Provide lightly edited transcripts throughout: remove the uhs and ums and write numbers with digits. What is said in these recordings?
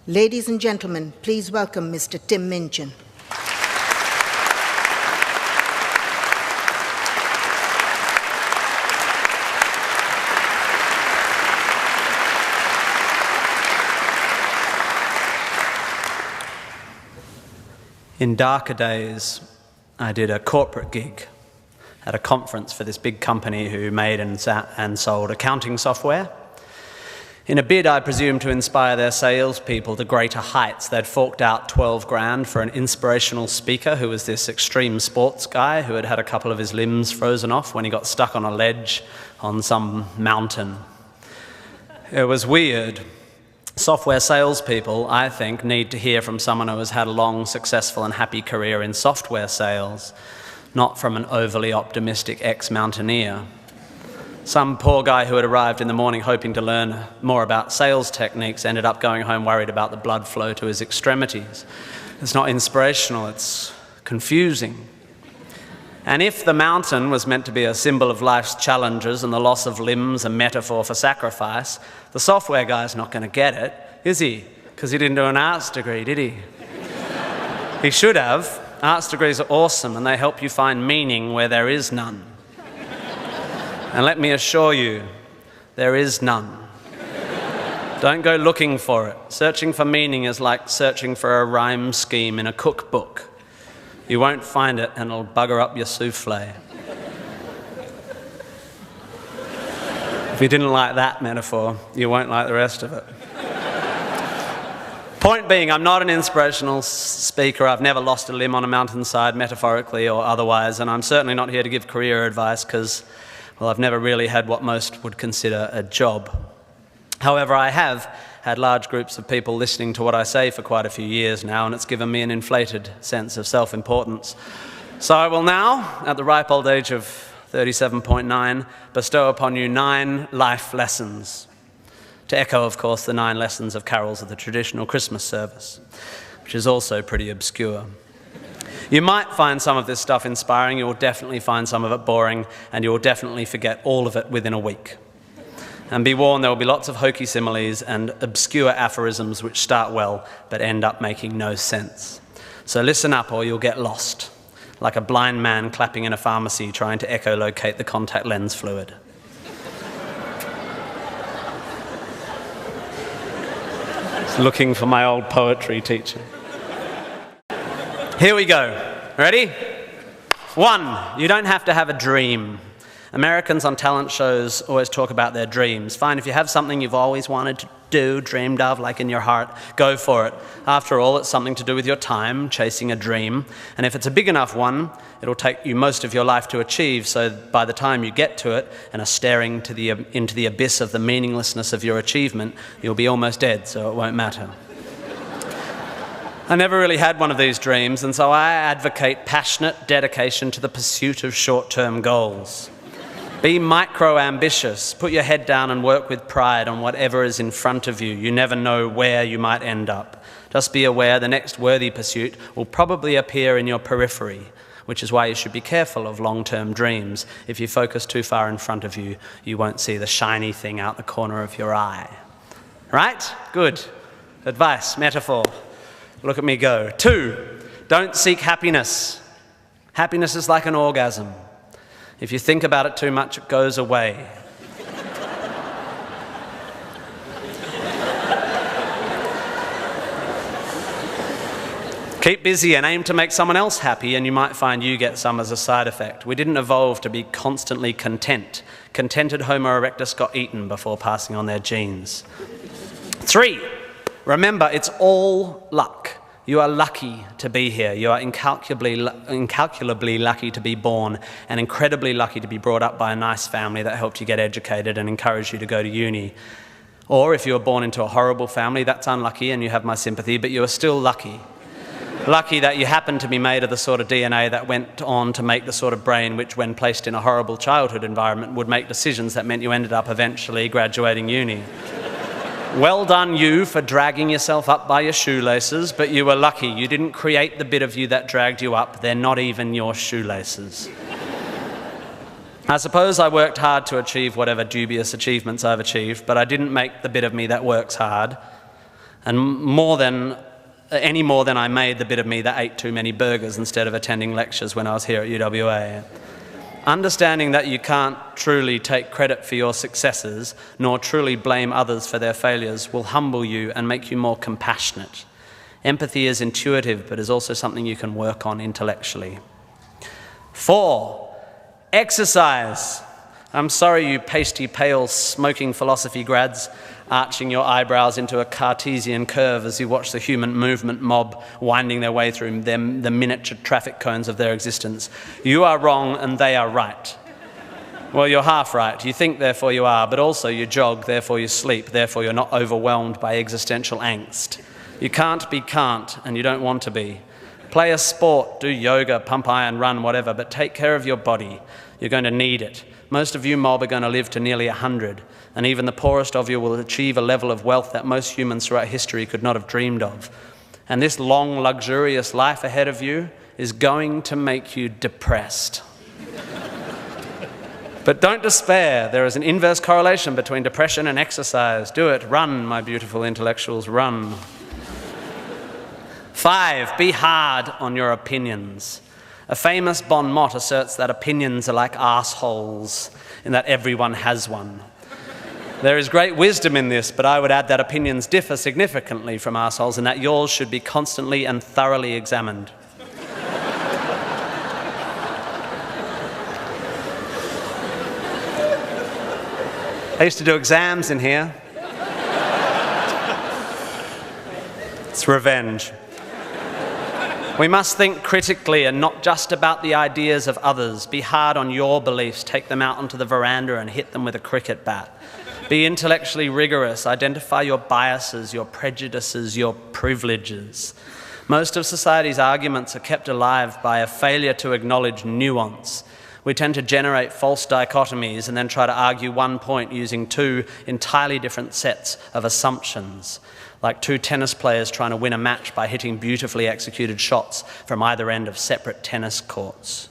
Ladies and gentlemen, please welcome Mr. Tim Minchin. In darker days, I did a corporate gig at a conference for this big company who made and sold accounting software. In a bid, I presume, to inspire their salespeople to greater heights, they'd forked out 12 grand for an inspirational speaker who was this extreme sports guy who had had a couple of his limbs frozen off when he got stuck on a ledge on some mountain. It was weird. Software salespeople, I think, need to hear from someone who has had a long, successful and happy career in software sales, not from an overly optimistic ex-mountaineer. Some poor guy who had arrived in the morning hoping to learn more about sales techniques ended up going home worried about the blood flow to his extremities. It's not inspirational, it's confusing. And if the mountain was meant to be a symbol of life's challenges and the loss of limbs a metaphor for sacrifice, the software guy's not going to get it, is he? Because he didn't do an arts degree, did he? He should have. Arts degrees are awesome and they help you find meaning where there is none. And let me assure you, there is none. Don't go looking for it. Searching for meaning is like searching for a rhyme scheme in a cookbook. You won't find it and it'll bugger up your souffle. If you didn't like that metaphor, you won't like the rest of it. Point being, I'm not an inspirational speaker. I've never lost a limb on a mountainside, metaphorically or otherwise, and I'm certainly not here to give career advice because, well, I've never really had what most would consider a job. However, I have had large groups of people listening to what I say for quite a few years now, and it's given me an inflated sense of self-importance. So I will now, at the ripe old age of 37.9, bestow upon you 9 life lessons. To echo, of course, the 9 lessons of carols of the traditional Christmas service, which is also pretty obscure. You might find some of this stuff inspiring, you'll definitely find some of it boring, and you'll definitely forget all of it within a week. And be warned, there will be lots of hokey similes and obscure aphorisms which start well but end up making no sense. So listen up or you'll get lost, like a blind man clapping in a pharmacy trying to echolocate the contact lens fluid. Just looking for my old poetry teacher. Here we go. Ready? 1, you don't have to have a dream. Americans on talent shows always talk about their dreams. Fine, if you have something you've always wanted to do, dreamed of, like in your heart, go for it. After all, it's something to do with your time, chasing a dream. And if it's a big enough one, it'll take you most of your life to achieve, so by the time you get to it and are staring into the abyss of the meaninglessness of your achievement, you'll be almost dead, so it won't matter. I never really had one of these dreams, and so I advocate passionate dedication to the pursuit of short-term goals. Be micro-ambitious. Put your head down and work with pride on whatever is in front of you. You never know where you might end up. Just be aware the next worthy pursuit will probably appear in your periphery, which is why you should be careful of long-term dreams. If you focus too far in front of you, you won't see the shiny thing out the corner of your eye. Right? Good. Advice, metaphor. Look at me go. 2, don't seek happiness. Happiness is like an orgasm. If you think about it too much, it goes away. Keep busy and aim to make someone else happy, and you might find you get some as a side effect. We didn't evolve to be constantly content. Contented Homo erectus got eaten before passing on their genes. 3, remember, it's all luck. You are lucky to be here. You are incalculably lucky to be born and incredibly lucky to be brought up by a nice family that helped you get educated and encouraged you to go to uni. Or if you were born into a horrible family, that's unlucky and you have my sympathy, but you are still lucky. Lucky that you happen to be made of the sort of DNA that went on to make the sort of brain which, when placed in a horrible childhood environment, would make decisions that meant you ended up eventually graduating uni. Well done you for dragging yourself up by your shoelaces, but you were lucky. You didn't create the bit of you that dragged you up. They're not even your shoelaces. I suppose I worked hard to achieve whatever dubious achievements I've achieved, but I didn't make the bit of me that works hard. and any more than I made the bit of me that ate too many burgers instead of attending lectures when I was here at UWA. Understanding that you can't truly take credit for your successes, nor truly blame others for their failures, will humble you and make you more compassionate. Empathy is intuitive, but is also something you can work on intellectually. 4, exercise. I'm sorry, you pasty, pale, smoking philosophy grads, arching your eyebrows into a Cartesian curve as you watch the human movement mob winding their way through the miniature traffic cones of their existence. You are wrong and they are right. Well, you're half right. You think, therefore you are, but also you jog, therefore you sleep, therefore you're not overwhelmed by existential angst. You can't be can't, and you don't want to be. Play a sport, do yoga, pump iron, run, whatever, but take care of your body. You're going to need it. Most of you mob are going to live to nearly 100, and even the poorest of you will achieve a level of wealth that most humans throughout history could not have dreamed of. And this long, luxurious life ahead of you is going to make you depressed. But don't despair. There is an inverse correlation between depression and exercise. Do it. Run, my beautiful intellectuals, run. 5, be hard on your opinions. A famous bon mot asserts that opinions are like assholes, in that everyone has one. There is great wisdom in this, but I would add that opinions differ significantly from assholes, and that yours should be constantly and thoroughly examined. I used to do exams in here. It's revenge. We must think critically and not just about the ideas of others. Be hard on your beliefs. Take them out onto the veranda and hit them with a cricket bat. Be intellectually rigorous. Identify your biases, your prejudices, your privileges. Most of society's arguments are kept alive by a failure to acknowledge nuance. We tend to generate false dichotomies and then try to argue one point using 2 entirely different sets of assumptions, like 2 tennis players trying to win a match by hitting beautifully executed shots from either end of separate tennis courts.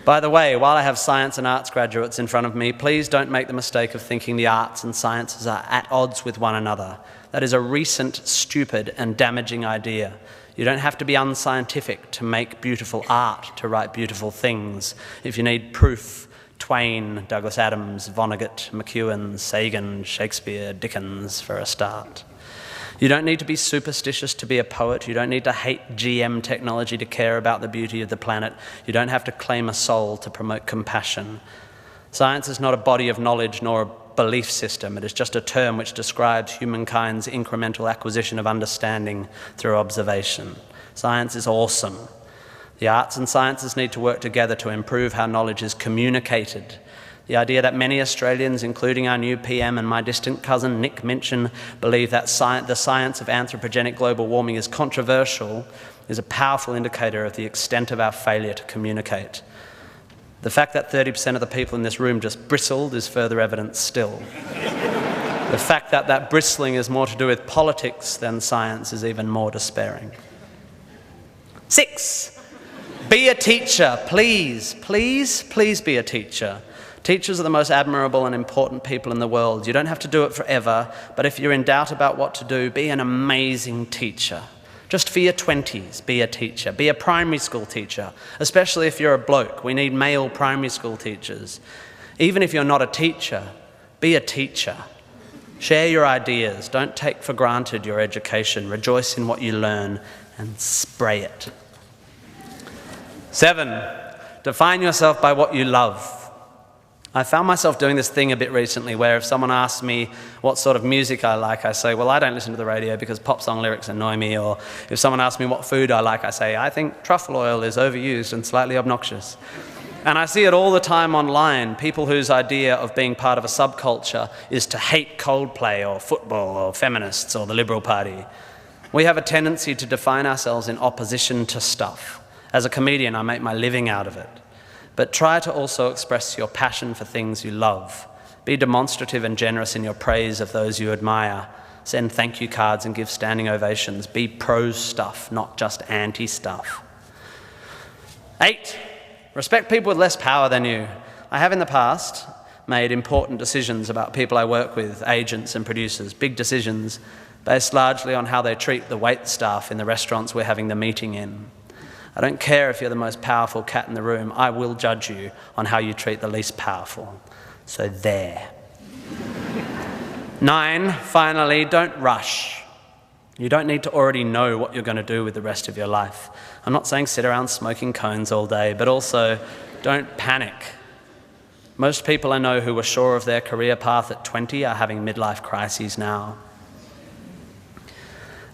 By the way, while I have science and arts graduates in front of me, please don't make the mistake of thinking the arts and sciences are at odds with one another. That is a recent, stupid, and damaging idea. You don't have to be unscientific to make beautiful art, to write beautiful things. If you need proof, Twain, Douglas Adams, Vonnegut, McEwen, Sagan, Shakespeare, Dickens for a start. You don't need to be superstitious to be a poet. You don't need to hate GM technology to care about the beauty of the planet. You don't have to claim a soul to promote compassion. Science is not a body of knowledge nor a belief system. It is just a term which describes humankind's incremental acquisition of understanding through observation. Science is awesome. The arts and sciences need to work together to improve how knowledge is communicated. The idea that many Australians, including our new PM and my distant cousin Nick Minchin, believe that the science of anthropogenic global warming is controversial is a powerful indicator of the extent of our failure to communicate. The fact that 30% of the people in this room just bristled is further evidence still. The fact that that bristling is more to do with politics than science is even more despairing. 6, be a teacher. Please, please, please be a teacher. Teachers are the most admirable and important people in the world. You don't have to do it forever, but if you're in doubt about what to do, be an amazing teacher. Just for your 20s, be a teacher. Be a primary school teacher, especially if you're a bloke. We need male primary school teachers. Even if you're not a teacher, be a teacher. Share your ideas. Don't take for granted your education. Rejoice in what you learn and spray it. 7, define yourself by what you love. I found myself doing this thing a bit recently where if someone asks me what sort of music I like, I say, well, I don't listen to the radio because pop song lyrics annoy me. Or if someone asks me what food I like, I say, I think truffle oil is overused and slightly obnoxious. And I see it all the time online, people whose idea of being part of a subculture is to hate Coldplay or football or feminists or the Liberal Party. We have a tendency to define ourselves in opposition to stuff. As a comedian, I make my living out of it. But try to also express your passion for things you love. Be demonstrative and generous in your praise of those you admire. Send thank you cards and give standing ovations. Be pro stuff, not just anti stuff. 8, respect people with less power than you. I have in the past made important decisions about people I work with, agents and producers, big decisions, based largely on how they treat the wait staff in the restaurants we're having the meeting in. I don't care if you're the most powerful cat in the room, I will judge you on how you treat the least powerful. So there. 9, finally, don't rush. You don't need to already know what you're going to do with the rest of your life. I'm not saying sit around smoking cones all day, but also don't panic. Most people I know who were sure of their career path at 20 are having midlife crises now.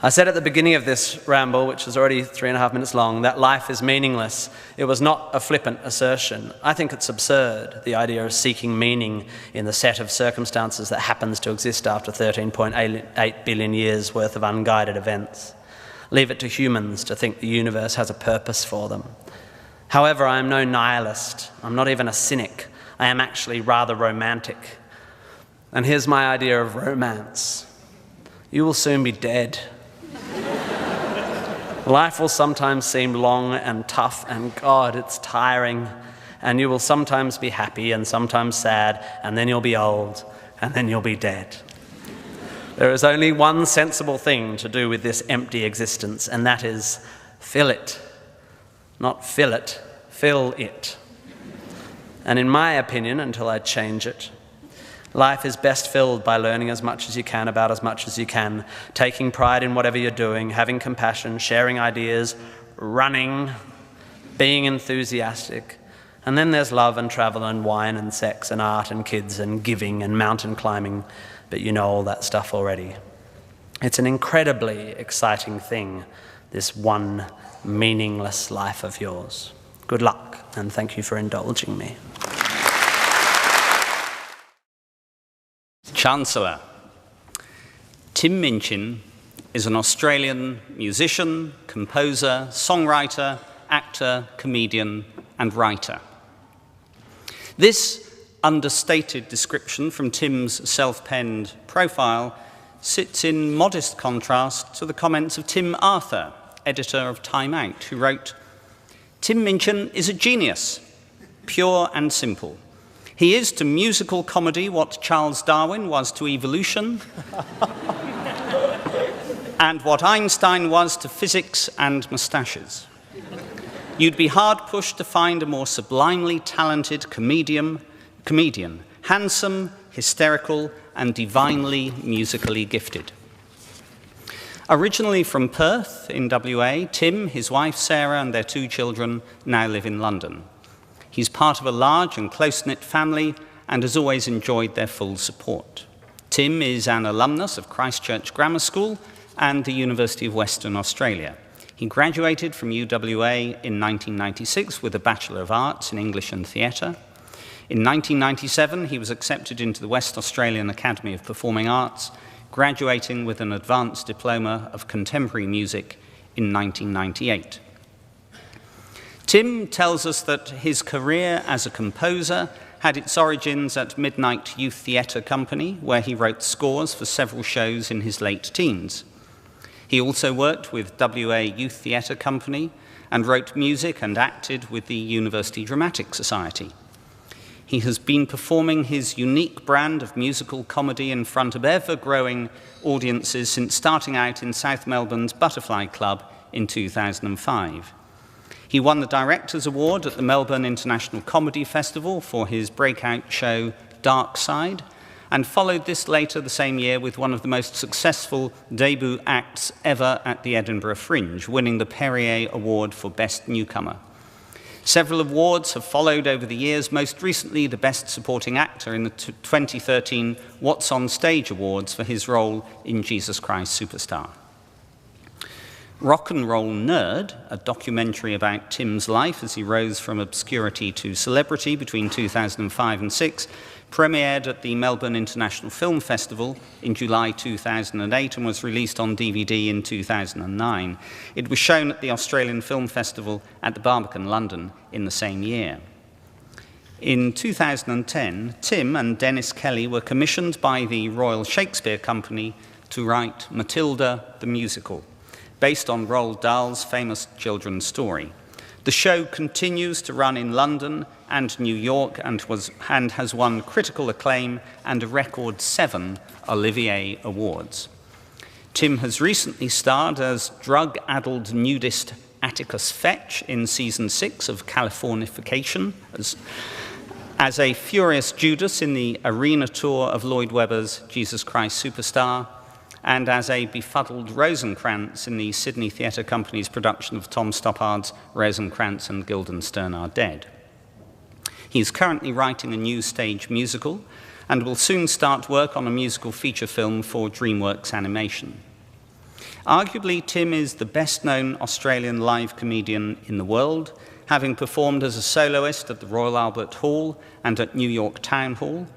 I said at the beginning of this ramble, which is already 3.5 minutes long, that life is meaningless. It was not a flippant assertion. I think it's absurd, the idea of seeking meaning in the set of circumstances that happens to exist after 13.8 billion years worth of unguided events. Leave it to humans to think the universe has a purpose for them. However, I am no nihilist. I'm not even a cynic. I am actually rather romantic. And here's my idea of romance. You will soon be dead. Life will sometimes seem long and tough, and God, it's tiring. And you will sometimes be happy and sometimes sad, and then you'll be old, and then you'll be dead. There is only one sensible thing to do with this empty existence, and that is fill it. Not fill it, fill it. And in my opinion, until I change it, life is best filled by learning as much as you can about as much as you can, taking pride in whatever you're doing, having compassion, sharing ideas, running, being enthusiastic. And then there's love and travel and wine and sex and art and kids and giving and mountain climbing, but you know all that stuff already. It's an incredibly exciting thing, this one meaningless life of yours. Good luck, and thank you for indulging me. Chancellor. Tim Minchin is an Australian musician, composer, songwriter, actor, comedian, and writer. This understated description from Tim's self-penned profile sits in modest contrast to the comments of Tim Arthur, editor of Time Out, who wrote, "Tim Minchin is a genius, pure and simple. He is to musical comedy what Charles Darwin was to evolution, and what Einstein was to physics and moustaches. You'd be hard-pushed to find a more sublimely talented comedian, handsome, hysterical, and divinely musically gifted." Originally from Perth in WA, Tim, his wife Sarah, and their 2 children now live in London. He's part of a large and close-knit family and has always enjoyed their full support. Tim is an alumnus of Christchurch Grammar School and the University of Western Australia. He graduated from UWA in 1996 with a Bachelor of Arts in English and Theatre. In 1997, he was accepted into the West Australian Academy of Performing Arts, graduating with an advanced diploma of contemporary music in 1998. Tim tells us that his career as a composer had its origins at Midnight Youth Theatre Company, where he wrote scores for several shows in his late teens. He also worked with WA Youth Theatre Company and wrote music and acted with the University Dramatic Society. He has been performing his unique brand of musical comedy in front of ever-growing audiences since starting out in South Melbourne's Butterfly Club in 2005. He won the Directors Award at the Melbourne International Comedy Festival for his breakout show Dark Side, and followed this later the same year with one of the most successful debut acts ever at the Edinburgh Fringe, winning the Perrier Award for Best Newcomer. Several awards have followed over the years, most recently the Best Supporting Actor in the 2013 What's on Stage Awards for his role in Jesus Christ Superstar. Rock and Roll Nerd, a documentary about Tim's life as he rose from obscurity to celebrity between 2005 and 2006, premiered at the Melbourne International Film Festival in July 2008 and was released on DVD in 2009. It was shown at the Australian Film Festival at the Barbican, London, in the same year. In 2010, Tim and Dennis Kelly were commissioned by the Royal Shakespeare Company to write Matilda the Musical, based on Roald Dahl's famous children's story. The show continues to run in London and New York and has won critical acclaim and a record 7 Olivier Awards. Tim has recently starred as drug-addled nudist Atticus Fetch in season 6 of Californication, as a furious Judas in the arena tour of Lloyd Webber's Jesus Christ Superstar, and as a befuddled Rosencrantz in the Sydney Theatre Company's production of Tom Stoppard's Rosencrantz and Guildenstern Are Dead. He is currently writing a new stage musical and will soon start work on a musical feature film for DreamWorks Animation. Arguably, Tim is the best-known Australian live comedian in the world, having performed as a soloist at the Royal Albert Hall and at New York Town Hall.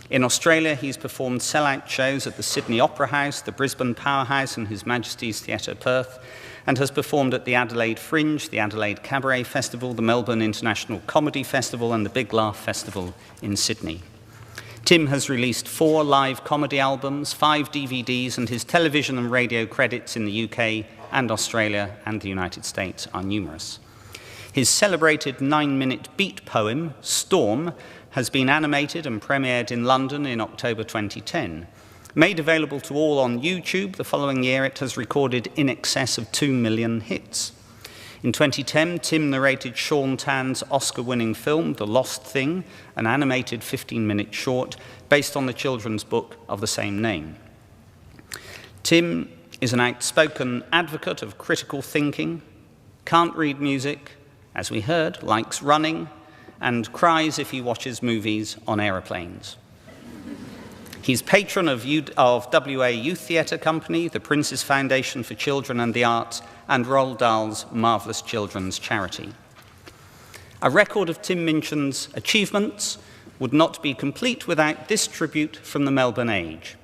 In Australia, he's performed sellout shows at the Sydney Opera House, the Brisbane Powerhouse and His Majesty's Theatre Perth, and has performed at the Adelaide Fringe, the Adelaide Cabaret Festival, the Melbourne International Comedy Festival, and the Big Laugh Festival in Sydney. Tim has released 4 live comedy albums, 5 DVDs, and his television and radio credits in the UK and Australia and the United States are numerous. His celebrated 9-minute beat poem, Storm, has been animated and premiered in London in October 2010. Made available to all on YouTube, the following year it has recorded in excess of 2 million hits. In 2010, Tim narrated Sean Tan's Oscar-winning film, The Lost Thing, an animated 15-minute short based on the children's book of the same name. Tim is an outspoken advocate of critical thinking, can't read music, as we heard, likes running, and cries if he watches movies on aeroplanes. He's patron of WA Youth Theatre Company, the Prince's Foundation for Children and the Arts, and Roald Dahl's Marvellous Children's Charity. A record of Tim Minchin's achievements would not be complete without this tribute from the Melbourne Age.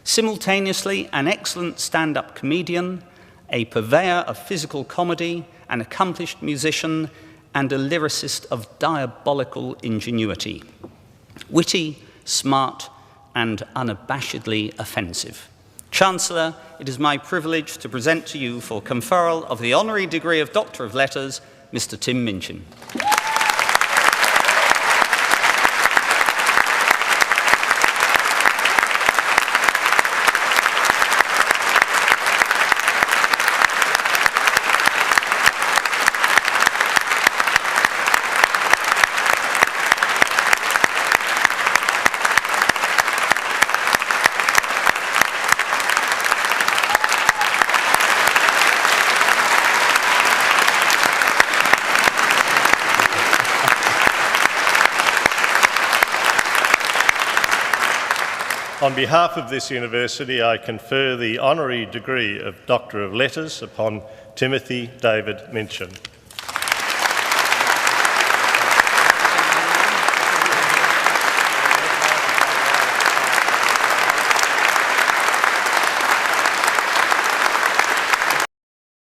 Simultaneously, an excellent stand-up comedian, a purveyor of physical comedy, an accomplished musician, and a lyricist of diabolical ingenuity. Witty, smart, and unabashedly offensive. Chancellor, it is my privilege to present to you for conferral of the honorary degree of Doctor of Letters, Mr. Tim Minchin. On behalf of this university, I confer the honorary degree of Doctor of Letters upon Timothy David Minchin.